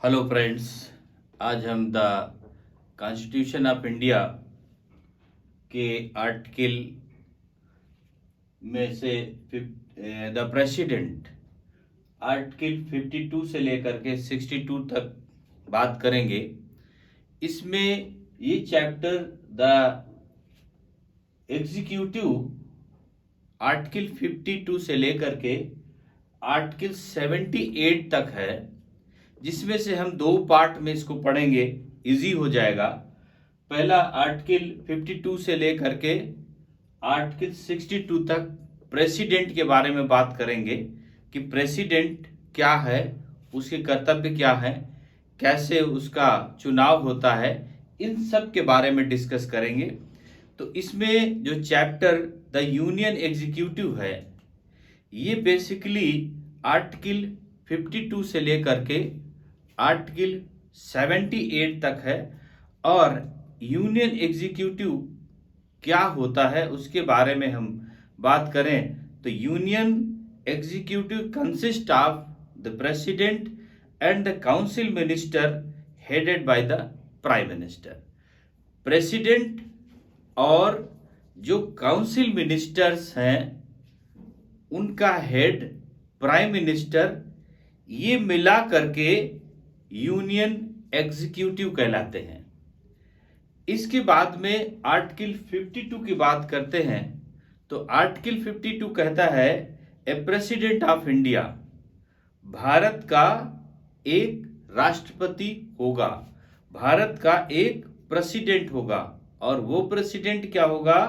Hello friends, आज हम the constitution of India के आर्टिकल में से द प्रेसिडेंट आर्टिकल 52 से लेकर के 62 तक बात करेंगे। इसमें ये चैप्टर द एग्जीक्यूटिव आर्टिकल 52 से लेकर के आर्टिकल 78 तक है, जिसमें से हम दो पार्ट में इसको पढ़ेंगे, इजी हो जाएगा। पहला आर्टिकल 52 से लेकर के आर्टिकल 62 तक प्रेसिडेंट के बारे में बात करेंगे कि प्रेसिडेंट क्या है, उसके कर्तव्य क्या है, कैसे उसका चुनाव होता है, इन सब के बारे में डिस्कस करेंगे। तो इसमें जो चैप्टर द यूनियन एग्जीक्यूटिव है, ये बेसिकली आर्टिकल 52 से लेकर के आर्टिकल 78 तक है। और यूनियन एग्जीक्यूटिव क्या होता है उसके बारे में हम बात करें तो union executive consist of the president and the council minister headed by the prime minister. President और जो काउंसिल मिनिस्टर्स हैं उनका हेड प्राइम मिनिस्टर, ये मिला करके यूनियन एग्जीक्यूटिव कहलाते हैं। इसके बाद में आर्टिकल 52 की बात करते हैं तो आर्टिकल 52 कहता है ए प्रेसिडेंट ऑफ इंडिया, भारत का एक राष्ट्रपति होगा, भारत का एक प्रेसिडेंट होगा। और वो प्रेसिडेंट क्या होगा?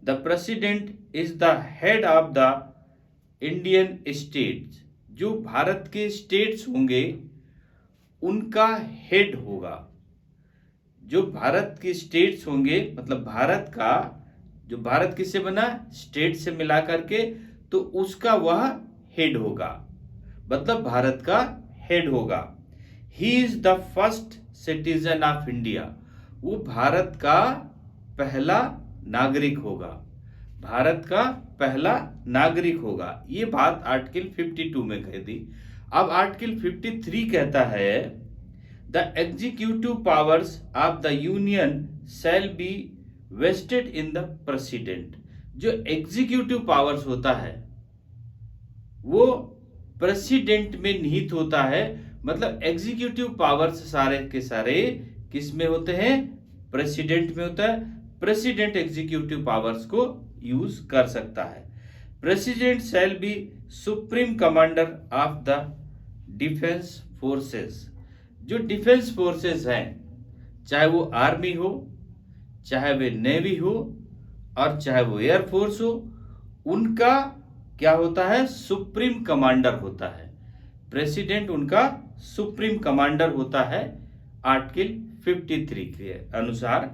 The president is the head of the Indian states. जो भारत के स्टेट्स होंगे उनका हेड होगा। जो भारत के स्टेट्स होंगे मतलब भारत का, जो भारत किससे बना? स्टेट से मिला करके, तो उसका वह हेड होगा, मतलब भारत का हेड होगा। He is the first citizen of India, वो भारत का पहला नागरिक होगा, भारत का पहला नागरिक होगा। ये बात आर्टिकल 52 में कह दी। अब आर्टिकल 53 कहता है the executive powers of the union shall be vested in the president. जो एग्जीक्यूटिव पावर्स होता है वो प्रेसिडेंट में निहित होता है, मतलब एग्जीक्यूटिव पावर्स सारे के सारे किस में होते हैं? प्रेसिडेंट में होता है। प्रेसिडेंट एग्जीक्यूटिव पावर्स को यूज कर सकता है। President shall be supreme commander of the defence forces. जो डिफेंस फोर्सेस हैं, चाहे वो आर्मी हो, चाहे वे नेवी हो और चाहे वो एयरफोर्स हो, उनका क्या होता है? सुप्रीम कमांडर होता है। प्रेसिडेंट उनका सुप्रीम कमांडर होता है आर्टिकल 53 के अनुसार।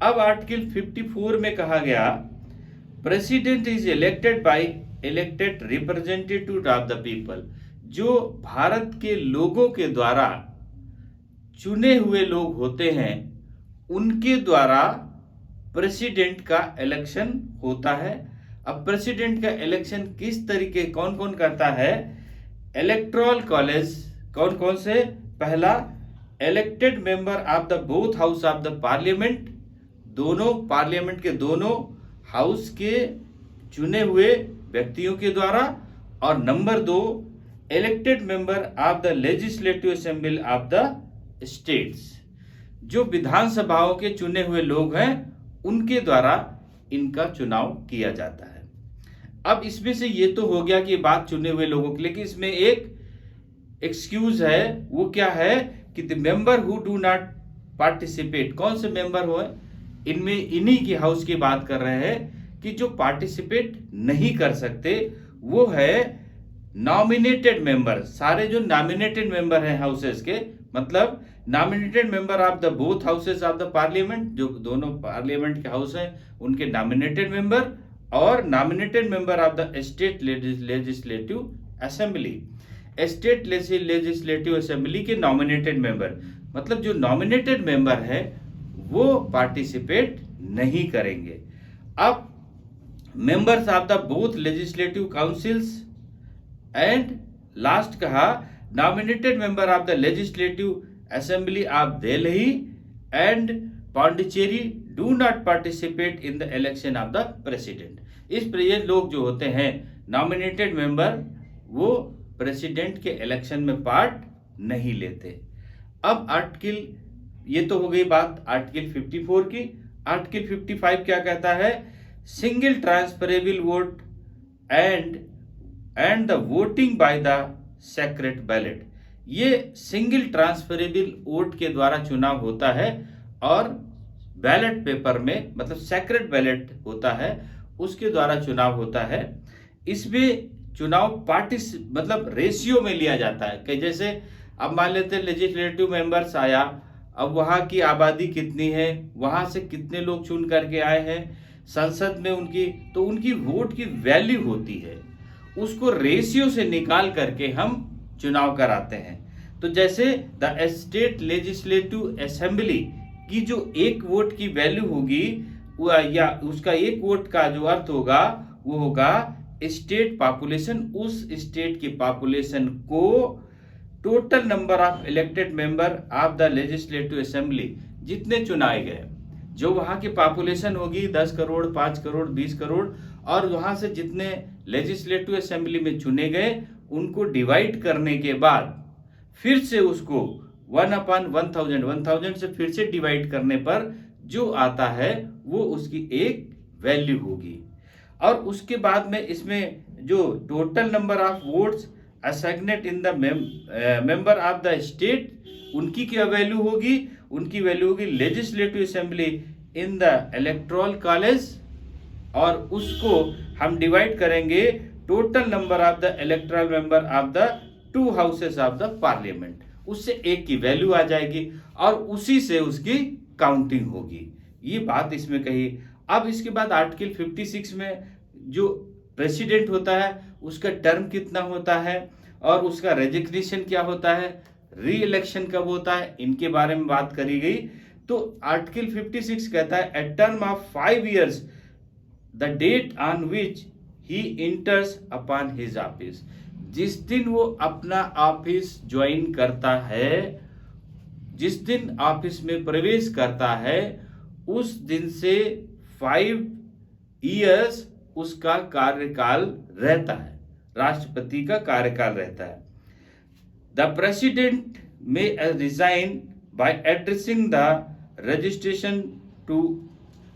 अब आर्टिकल 54 में कहा गया president is elected by elected representative of the people. जो भारत के लोगों के द्वारा चुने हुए लोग होते हैं उनके द्वारा प्रेसिडेंट का इलेक्शन होता है। अब प्रेसिडेंट का इलेक्शन किस तरीके, कौन कौन करता है? इलेक्टोरल कॉलेज कौन कौन से? पहला, elected member of the both house of the parliament, दोनों पार्लियामेंट के दोनों हाउस के चुने हुए व्यक्तियों के द्वारा। और number 2, elected member of the legislative assembly of the states. जो विधानसभाओं के चुने हुए लोग हैं उनके द्वारा इनका चुनाव किया जाता है। अब इसमें से ये तो हो गया कि बात चुने हुए लोगों के लिए, लेकिन इसमें एक एक्सक्यूज है। वो क्या है कि the member who do not participate, कौन से मेंबर हो? इनमें इन्हीं की हाउस की बात कर रहे हैं कि जो पार्टिसिपेट नहीं कर सकते वो है नॉमिनेटेड मेंबर। सारे जो नॉमिनेटेड मेंबर हैं हाउसेस के, मतलब nominated member of the both houses of the parliament, जो दोनों पार्लियामेंट के हाउस हैं उनके नॉमिनेटेड मेंबर, और nominated member of the state legislative assembly, state legislative assembly के नॉमिनेटेड मेंबर। मतलब जो नॉमिनेटेड मेंबर है वो पार्टिसिपेट नहीं करेंगे। अब members of the both legislative councils and last कहा nominated member of the legislative Assembly of Delhi and Pondicherry do not participate in the election of the president. इस पर ये लोग जो होते हैं नॉमिनेटेड मेंबर, वो प्रेसिडेंट के इलेक्शन में पार्ट नहीं लेते। अब आर्टिकल, ये तो हो गई बात आर्टिकल 54 की। आर्टिकल 55 क्या कहता है? Single transferable vote and the voting by the secret ballot. ये सिंगल ट्रांसफरेबल वोट के द्वारा चुनाव होता है और बैलेट पेपर में, मतलब सेक्रेट बैलेट होता है, उसके द्वारा चुनाव होता है। इसमें चुनाव पार्टी मतलब रेशियो में लिया जाता है कि जैसे अब मान लेते हैं लेजिस्लेटिव मेंबर्स आया, अब वहाँ की आबादी कितनी है, वहाँ से कितने लोग चुन करके आए हैं संसद में उनकी, तो उनकी वोट की वैल्यू होती है, उसको रेशियो से निकाल करके हम चुनाव कराते हैं। तो जैसे द स्टेट लेजिस्लेटिव असेंबली की जो एक वोट की वैल्यू होगी, या उसका एक वोट का जो अर्थ होगा वो होगा स्टेट पॉपुलेशन, उस स्टेट की पॉपुलेशन को total number of elected member of the legislative assembly, जितने चुनाए गए, जो वहां की पॉपुलेशन होगी 10 करोड़, 5 करोड़, 20 करोड़, और वहां से जितने लेजिस्लेटिव असेंबली में चुने गए उनको डिवाइड करने के बाद फिर से उसको 1/1000 से फिर से डिवाइड करने पर जो आता है वो उसकी एक वैल्यू होगी। और उसके बाद में इसमें जो total number of votes assigned in the member of the state, उनकी क्या वैल्यू होगी? उनकी वैल्यू होगी legislative assembly in the electoral college, और उसको हम डिवाइड करेंगे total number of the electoral member of the 2 houses of the parliament, उससे एक की वैल्यू आ जाएगी और उसी से उसकी काउंटिंग होगी। ये बात इसमें कही। अब इसके बाद आर्टिकल 56 में जो प्रेसिडेंट होता है उसका टर्म कितना होता है और उसका रेजिग्नेशन क्या होता है, री इलेक्शन कब होता है, इनके बारे में बात करी गई। तो आर्टिकल 56 कहता है a term of 5 years the date on which he enters upon his office. जिस दिन वो अपना ऑफिस ज्वाइन करता है, जिस दिन ऑफिस में प्रवेश करता है, उस दिन से 5 years उसका कार्यकाल रहता है, राष्ट्रपति का कार्यकाल रहता है। The president may resign by addressing the registration to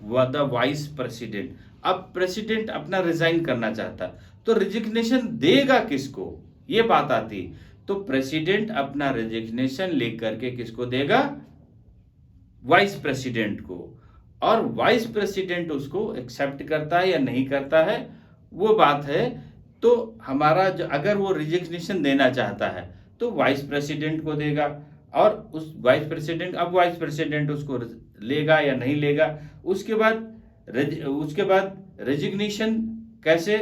the vice president. अब प्रेसिडेंट अपना रिजाइन करना चाहता तो रिजिग्नेशन देगा किसको, ये बात आती। तो प्रेसिडेंट अपना रेजिग्नेशन लिख करके किसको देगा? वाइस प्रेसिडेंट को, और वाइस प्रेसिडेंट उसको एक्सेप्ट करता है या नहीं करता है वो बात है। तो हमारा अगर वो रिजिग्नेशन देना चाहता है तो वाइस प्रेसिडेंट को देगा, और उस वाइस प्रेसिडेंट उसको लेगा या नहीं लेगा। उसके बाद रेजिग्नेशन कैसे?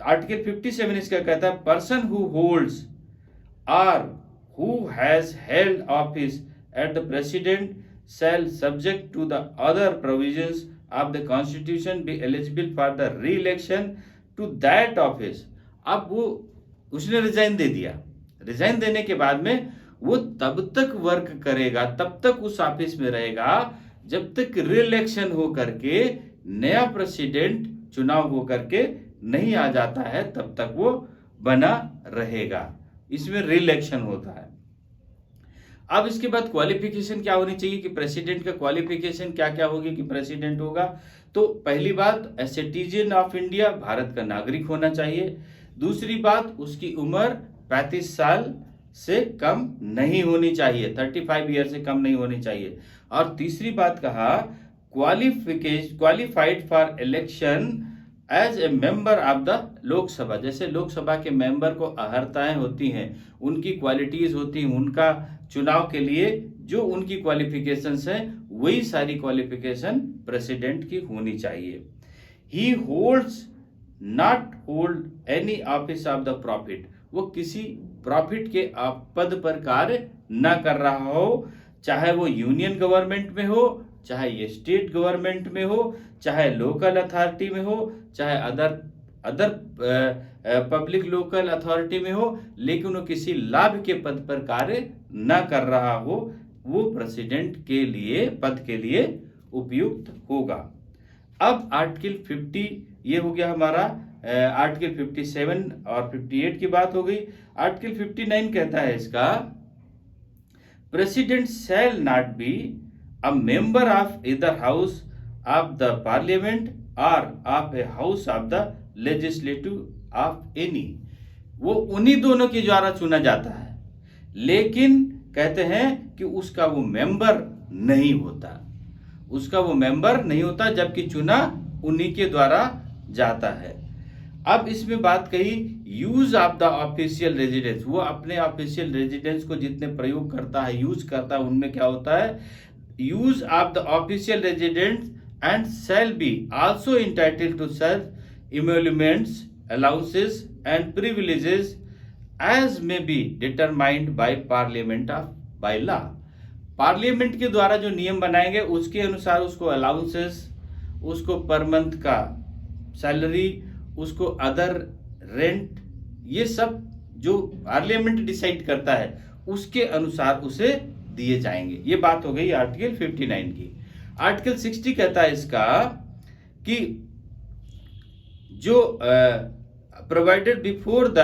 आर्टिकल 57 इसका कहता है person who holds or who has held office at the president shall subject to the other provisions of the constitution be eligible for the re-election to that office। अब वो उसने रिजाइन दे दिया, resign देने के बाद में वो तब तक वर्क करेगा, तब तक उस ऑफिस में रहेगा जब तक री-इलेक्शन हो करके नया प्रेसिडेंट चुनाव हो करके नहीं आ जाता है, तब तक वो बना रहेगा। इसमें री-इलेक्शन होता है। अब इसके बाद क्वालिफिकेशन क्या होनी चाहिए कि प्रेसिडेंट का क्वालिफिकेशन क्या क्या होगी कि प्रेसिडेंट होगा? तो पहली बात a citizen of India, Bharat का नागरिक होना चाहिए। दूसरी बात उसकी उम्र 35 साल से कम नहीं होनी चाहिए, 35 ईयर से कम नहीं होनी चाहिए। और तीसरी बात कहा qualified for election as a member of the Lok Sabha. जैसे लोकसभा के मेंबर को अहर्ताएं होती हैं, उनकी क्वालिटीज होती हैं, उनका चुनाव के लिए जो उनकी क्वालिफिकेशंस हैं वही सारी क्वालिफिकेशन प्रेसिडेंट की होनी चाहिए। ही holds not hold any office of the profit, वो किसी प्रॉफिट के पद पर कार्य न कर रहा हो, चाहे वो यूनियन गवर्नमेंट में हो, चाहे ये स्टेट गवर्नमेंट में हो, चाहे लोकल अथॉरिटी में हो, चाहे अदर पब्लिक लोकल अथॉरिटी में हो, लेकिन वो किसी लाभ के पद पर कार्य न कर रहा हो वो प्रेसिडेंट के लिए पद के लिए उपयुक्त होगा। अब आर्टिकल 50 ये हो गया हमारा। आर्टिकल 57 और 58 की बात हो गई। आर्टिकल 59 कहता है इसका, president shall not be a member of either house of the parliament और of a house of the legislative of any. वो उन्हीं दोनों के द्वारा चुना जाता है, लेकिन कहते हैं कि उसका वो मेंबर नहीं होता, उसका वो मेंबर नहीं होता, जबकि चुना उन्हीं के द्वारा जाता है। अब इसमें बात कही use of the official residence, वो अपने ऑफिशियल रेजिडेंस को जितने प्रयोग करता है, यूज करता है, उनमें क्या होता है, use of the official residence and shall be also entitled to such emoluments, allowances and privileges as may be determined by parliament of by law. Parliament के द्वारा जो नियम बनाएंगे उसके अनुसार उसको अलाउंसेस, उसको पर मंथ का सैलरी, उसको अदर रेंट, ये सब जो पार्लियामेंट डिसाइड करता है उसके अनुसार उसे दिए जाएंगे। ये बात हो गई आर्टिकल 59 की। आर्टिकल 60 कहता है इसका कि जो provided before the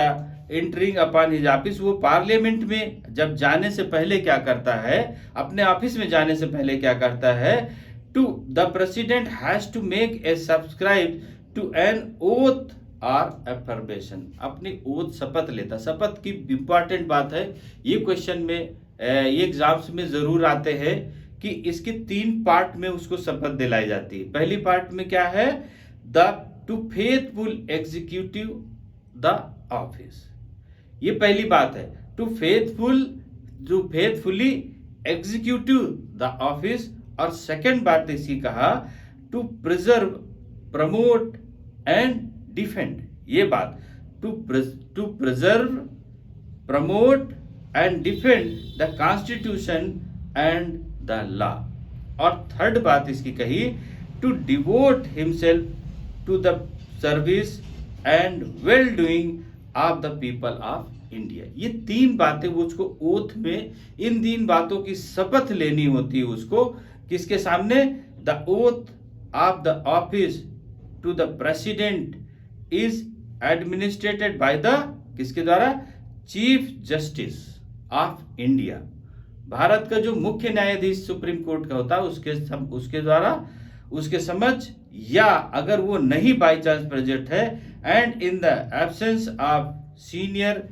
entering upon his office, वो पार्लियामेंट में जब जाने से पहले क्या करता है, अपने ऑफिस में जाने से पहले क्या करता है, to the president has to make a subscribe to an oath और अफर्मेशन, अपनी ओथ शपथ लेता। शपथ की इंपॉर्टेंट बात है, ये क्वेश्चन में ये एग्जाम्स में जरूर आते हैं कि इसके 3 पार्ट में उसको शपथ दिलाई जाती है। पहली पार्ट में क्या है, the to faithful executive the office, ये पहली बात है, to faithfully executive the office. और सेकंड बात इसकी कहा, to preserve, promote and defend, ये बात, to preserve, promote and defend the constitution and the law. और थर्ड बात इसकी कही, to devote himself to the service and well doing of the people of India. ये 3 बातें उसको ओथ में, इन 3 बातों की शपथ लेनी होती है उसको, किसके सामने, the oath of the office to the president is administered by the, किसके द्वारा, chief justice of India. Bharat का जो मुख्य न्यायाधीश सुप्रीम कोर्ट का होता है उसके द्वारा, उसके समझ, या अगर वो नहीं बाई चांस प्रेजेंट है, and in the absence of senior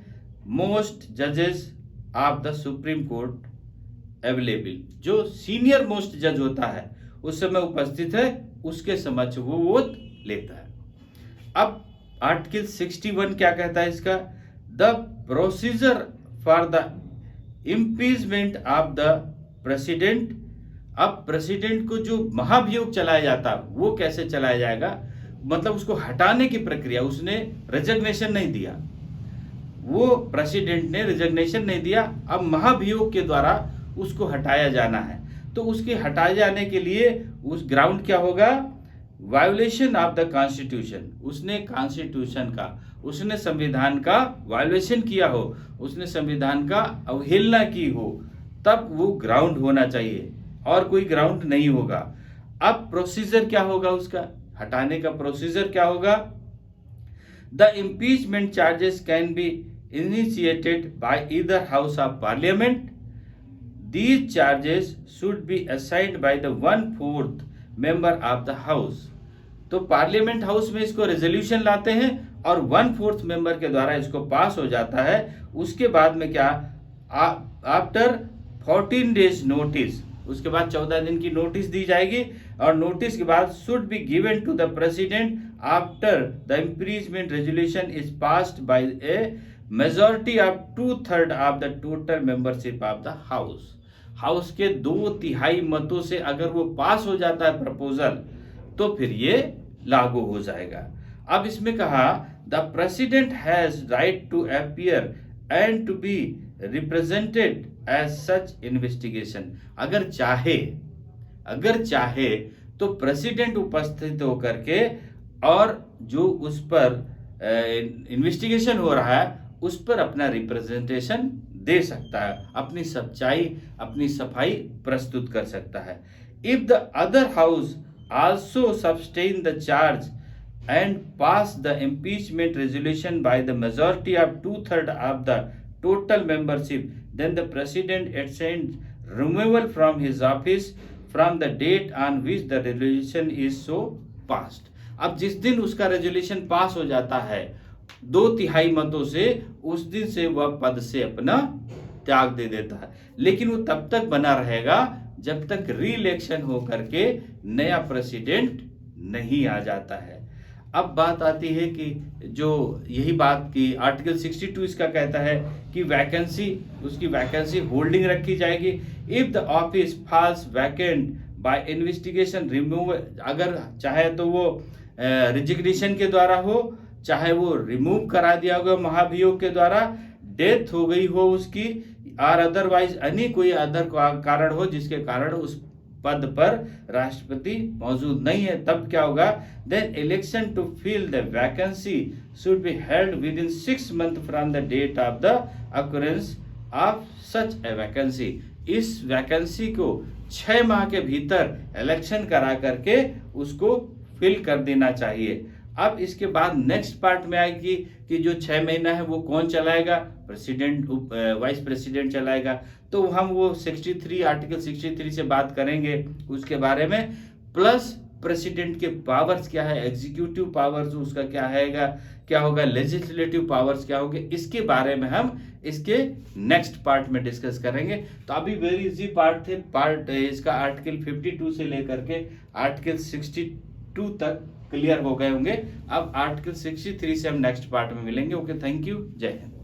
most जजेस of the supreme court available, जो सीनियर मोस्ट जज होता है उस समय उपस्थित है, उसके समक्ष वो वोट लेता है। अब आर्टिकल 61 क्या कहता है इसका, the procedure for the impeachment of the president. अब प्रेसिडेंट को जो महाभियोग चलाया जाता वो कैसे चलाया जाएगा, मतलब उसको हटाने की प्रक्रिया, उसने रेजिग्नेशन नहीं दिया, वो प्रेसिडेंट ने रेजिग्नेशन नहीं दिया, अब महाभियोग के द्वारा उसको हटाया जाना है। तो उसके हटाए जाने के लिए उस ग्राउंड क्या होगा, वायोलेशन ऑफ द कॉन्स्टिट्यूशन, उसने कॉन्स्टिट्यूशन का, उसने संविधान का वायोलेशन किया हो, उसने संविधान का अवहेलना की हो, तब वो ग्राउंड होना चाहिए, और कोई ग्राउंड नहीं होगा। अब प्रोसीजर क्या होगा, उसका हटाने का प्रोसीजर क्या होगा, the impeachment charges can be initiated by either house of parliament, these charges should be assigned by the 1/4 member of the house. तो पार्लियामेंट हाउस में इसको रेजोल्यूशन लाते हैं और 1/4 मेंबर के द्वारा इसको पास हो जाता है। उसके बाद में क्या, आफ्टर 14 डेज नोटिस, उसके बाद 14 दिन की नोटिस दी जाएगी, और नोटिस के बाद should be given to the president after the impeachment resolution is passed by a majority of 2/3 of the total membership of the house. House के 2/3 मतों से अगर वो पास हो जाता है प्रपोजल, तो फिर ये लागू हो जाएगा। अब इसमें कहा, the president has right to appear and to be represented as such investigation. अगर चाहे तो प्रेसिडेंट उपस्थित होकर के, और जो उस पर इन्वेस्टिगेशन हो रहा है उस पर अपना रिप्रेजेंटेशन दे सकता है, अपनी सच्चाई, अपनी सफाई प्रस्तुत कर सकता है। If the other house also sustain the charge and pass the impeachment resolution by the majority of 2/3 of the total membership, then the president assigns removal from his office from the date on which the resolution is so passed। अब जिस दिन उसका resolution pass हो जाता है 2/3 मतों से, उस दिन से वह पद से अपना त्याग दे देता है, लेकिन वो तब तक बना रहेगा जब तक री इलेक्शन हो करके नया प्रेसिडेंट नहीं आ जाता है। अब बात आती है कि जो यही बात की आर्टिकल 62 इसका कहता है कि वैकेंसी, उसकी वैकेंसी होल्डिंग रखी जाएगी। If the office falls vacant by investigation remove, अगर चाहे तो वो रिजिग्नेशन के द्वारा हो, चाहे वो रिमूव करा दिया गया महाभियोग के द्वारा, डेथ हो गई हो उसकी, और अदरवाइज एनी कोई अदर कारण हो जिसके कारण उस पद पर राष्ट्रपति मौजूद नहीं है, तब क्या होगा, then election to fill the vacancy should be held within 6 months from the date of the occurrence of such a vacancy. इस वैकेंसी को 6 माह के भीतर इलेक्शन करा करके उसको फिल कर देना चाहिए। अब इसके बाद नेक्स्ट पार्ट में आएगी कि जो 6 महीना है वो कौन चलाएगा, प्रेसिडेंट, वाइस प्रेसिडेंट चलाएगा। तो हम वो 63 आर्टिकल 63 से बात करेंगे उसके बारे में, प्लस प्रेसिडेंट के पावर्स क्या है, एग्जीक्यूटिव पावर्स उसका क्या होगा, लेजिस्लेटिव पावर्स क्या होंगे, इसके बारे में हम इसके नेक्स्ट पार्ट में डिस्कस करेंगे। तो अभी वेरी इजी पार्ट थे, पार्ट इसका आर्टिकल 52 से लेकर के आर्टिकल 62 तक क्लियर हो गए होंगे। अब आर्टिकल 63 से हम नेक्स्ट पार्ट में मिलेंगे। ओके, थैंक यू, जय हिंद।